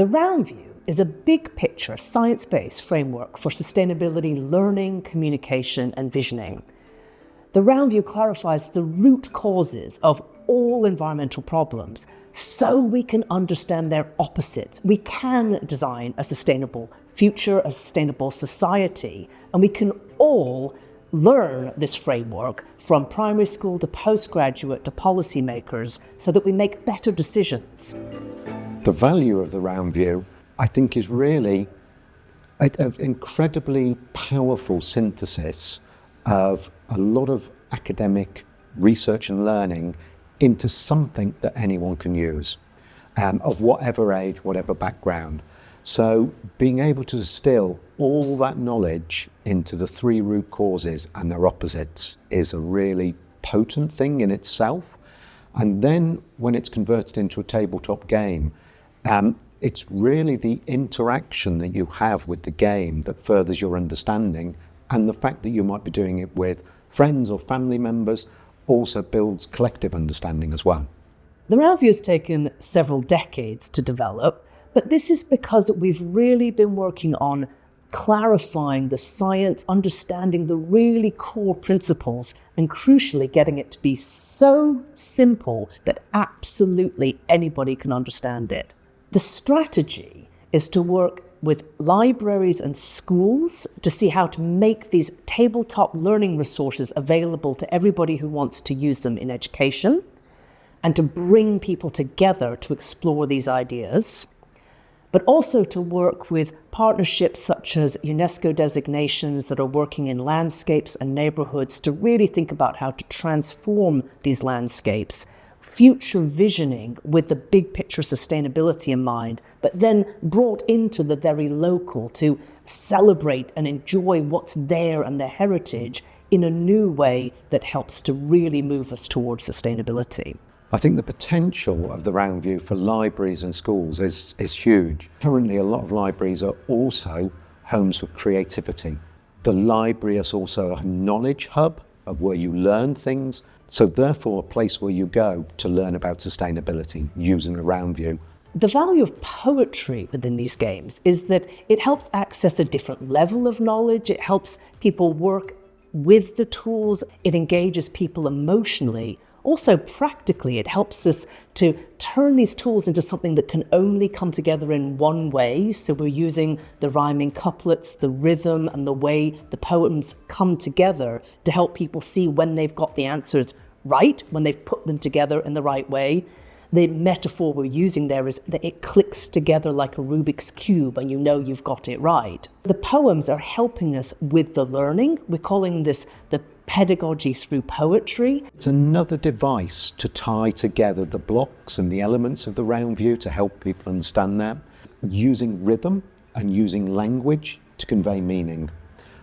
The RoundView is a big picture, science-based framework for sustainability, learning, communication, and visioning. The RoundView clarifies the root causes of all environmental problems so we can understand their opposites. We can design a sustainable future, a sustainable society, and we can all learn this framework from primary school to postgraduate to policymakers so that we make better decisions. The value of the RoundView, I think, is really an incredibly powerful synthesis of a lot of academic research and learning into something that anyone can use, of whatever age, whatever background. So being able to distill all that knowledge into the three root causes and their opposites is a really potent thing in itself. And then when it's converted into a tabletop game, it's really the interaction that you have with the game that furthers your understanding, and the fact that you might be doing it with friends or family members also builds collective understanding as well. The RoundView has taken several decades to develop, but this is because we've really been working on clarifying the science, understanding the really core principles, and crucially getting it to be so simple that absolutely anybody can understand it. The strategy is to work with libraries and schools to see how to make these tabletop learning resources available to everybody who wants to use them in education, and to bring people together to explore these ideas, but also to work with partnerships such as UNESCO designations that are working in landscapes and neighborhoods to really think about how to transform these landscapes, future visioning with the big picture sustainability in mind, but then brought into the very local to celebrate and enjoy what's there and their heritage in a new way that helps to really move us towards sustainability. I think the potential of the RoundView for libraries and schools is huge. Currently, a lot of libraries are also homes for creativity. The library is also a knowledge hub of where you learn things, so therefore a place where you go to learn about sustainability using the RoundView. The value of poetry within these games is that it helps access a different level of knowledge, it helps people work with the tools, it engages people emotionally. Also, practically, it helps us to turn these tools into something that can only come together in one way. So we're using the rhyming couplets, the rhythm, and the way the poems come together to help people see when they've got the answers right, when they've put them together in the right way. The metaphor we're using there is that it clicks together like a Rubik's Cube and you know you've got it right. The poems are helping us with the learning. We're calling this the pedagogy through poetry. It's another device to tie together the blocks and the elements of the RoundView to help people understand that, using rhythm and using language to convey meaning.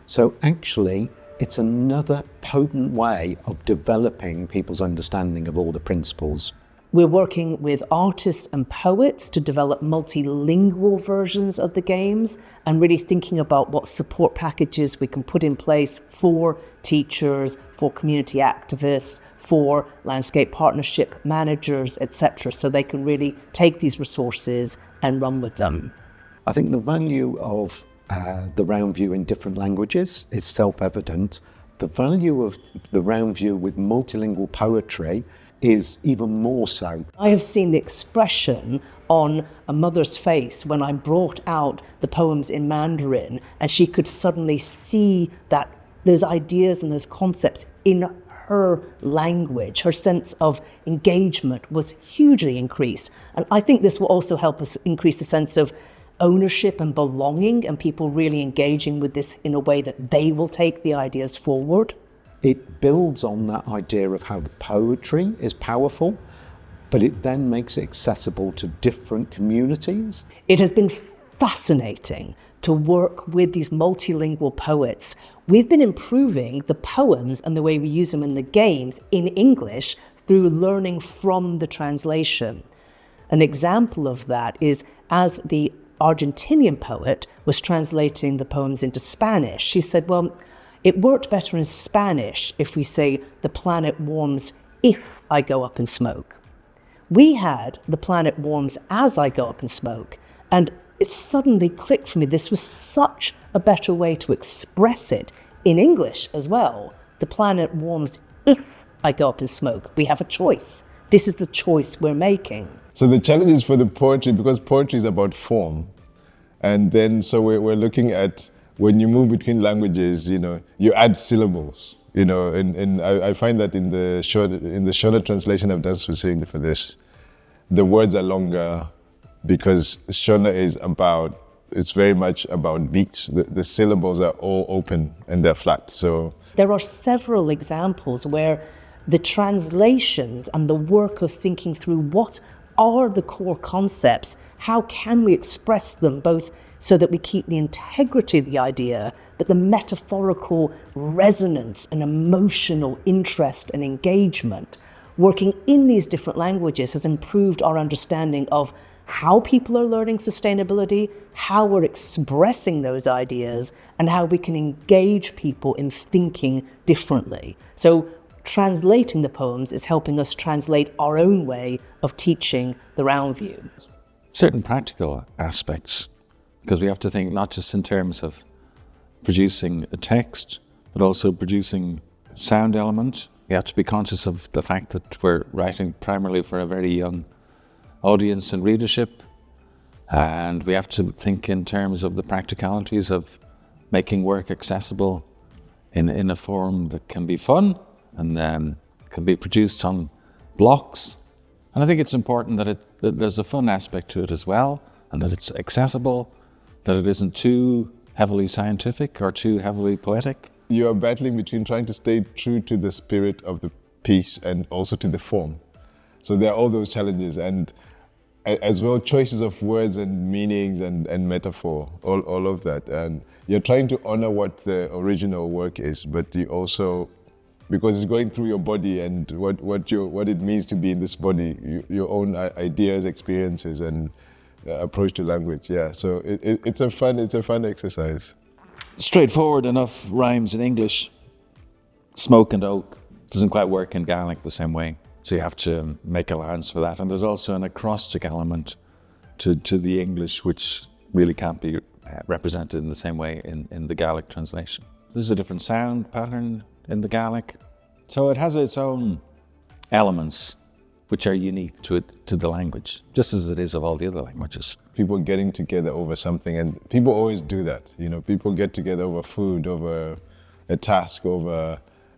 So actually, it's another potent way of developing people's understanding of all the principles. We're working with artists and poets to develop multilingual versions of the games and really thinking about what support packages we can put in place for teachers, for community activists, for landscape partnership managers, etc., so they can really take these resources and run with them. I think the value of the RoundView in different languages is self-evident. The value of the RoundView with multilingual poetry is even more so. I have seen the expression on a mother's face when I brought out the poems in Mandarin, and she could suddenly see that those ideas and those concepts in her language. Her sense of engagement was hugely increased. And I think this will also help us increase the sense of ownership and belonging, and people really engaging with this in a way that they will take the ideas forward. It builds on that idea of how the poetry is powerful, but it then makes it accessible to different communities. It has been fascinating to work with these multilingual poets. We've been improving the poems and the way we use them in the games in English through learning from the translation. An example of that is as the Argentinian poet was translating the poems into Spanish, she said, well, it worked better in Spanish if we say the planet warms if I go up in smoke. We had the planet warms as I go up in smoke, And it suddenly clicked for me. This was such a better way to express it in English as well. The planet warms if I go up in smoke. We have a choice. This is the choice we're making. So the challenge is for the poetry, because poetry is about form. And then, so we're looking at when you move between languages, you add syllables, and I find that in the shorter translation I've done specifically for this, the words are longer because Shona it's very much about beats. The syllables are all open and they're flat. So there are several examples where the translations and the work of thinking through what are the core concepts, how can we express them both so that we keep the integrity of the idea, but the metaphorical resonance and emotional interest and engagement, working in these different languages has improved our understanding of how people are learning sustainability, how we're expressing those ideas, and how we can engage people in thinking differently. So translating the poems is helping us translate our own way of teaching the RoundView. Certain practical aspects, because we have to think not just in terms of producing a text, but also producing sound element. We have to be conscious of the fact that we're writing primarily for a very young audience and readership, and we have to think in terms of the practicalities of making work accessible in a form that can be fun and can be produced on blocks. And I think it's important that there's a fun aspect to it as well, and that it's accessible, that it isn't too heavily scientific or too heavily poetic. You are battling between trying to stay true to the spirit of the piece and also to the form. So there are all those challenges, and as well choices of words and meanings and metaphor, all of that. And you're trying to honor what the original work is, but you also, because it's going through your body and what it means to be in this body, your own ideas, experiences, and approach to language. Yeah, so it's a fun exercise. Straightforward enough rhymes in English. Smoke and oak doesn't quite work in Gaelic the same way. So you have to make allowance for that. And there's also an acrostic element to the English, which really can't be represented in the same way in the Gaelic translation. There's a different sound pattern in the Gaelic. So it has its own elements which are unique to the language, just as it is of all the other languages. People getting together over something, and people always do that. People get together over food, over a task,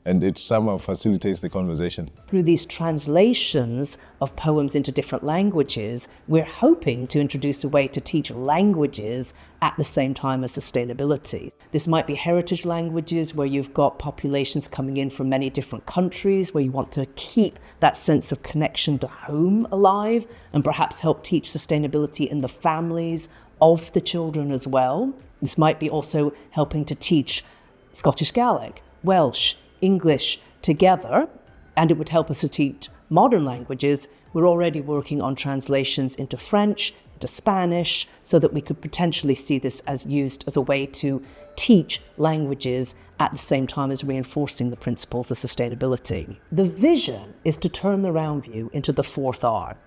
and it somehow facilitates the conversation. Through these translations of poems into different languages, we're hoping to introduce a way to teach languages at the same time as sustainability. This might be heritage languages where you've got populations coming in from many different countries, where you want to keep that sense of connection to home alive and perhaps help teach sustainability in the families of the children as well. This might be also helping to teach Scottish Gaelic, Welsh, English together, and it would help us to teach modern languages. We're already working on translations into French, into Spanish, so that we could potentially see this as used as a way to teach languages at the same time as reinforcing the principles of sustainability. The vision is to turn the RoundView into the fourth R: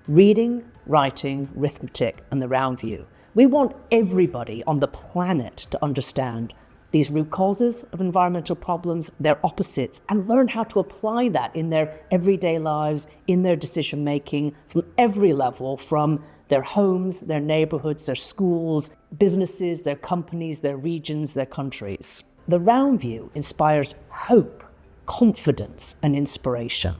reading, writing, arithmetic, and the RoundView. We want everybody on the planet to understand these root causes of environmental problems, their opposites, and learn how to apply that in their everyday lives, in their decision making, from every level, from their homes, their neighborhoods, their schools, businesses, their companies, their regions, their countries. The RoundView inspires hope, confidence, and inspiration.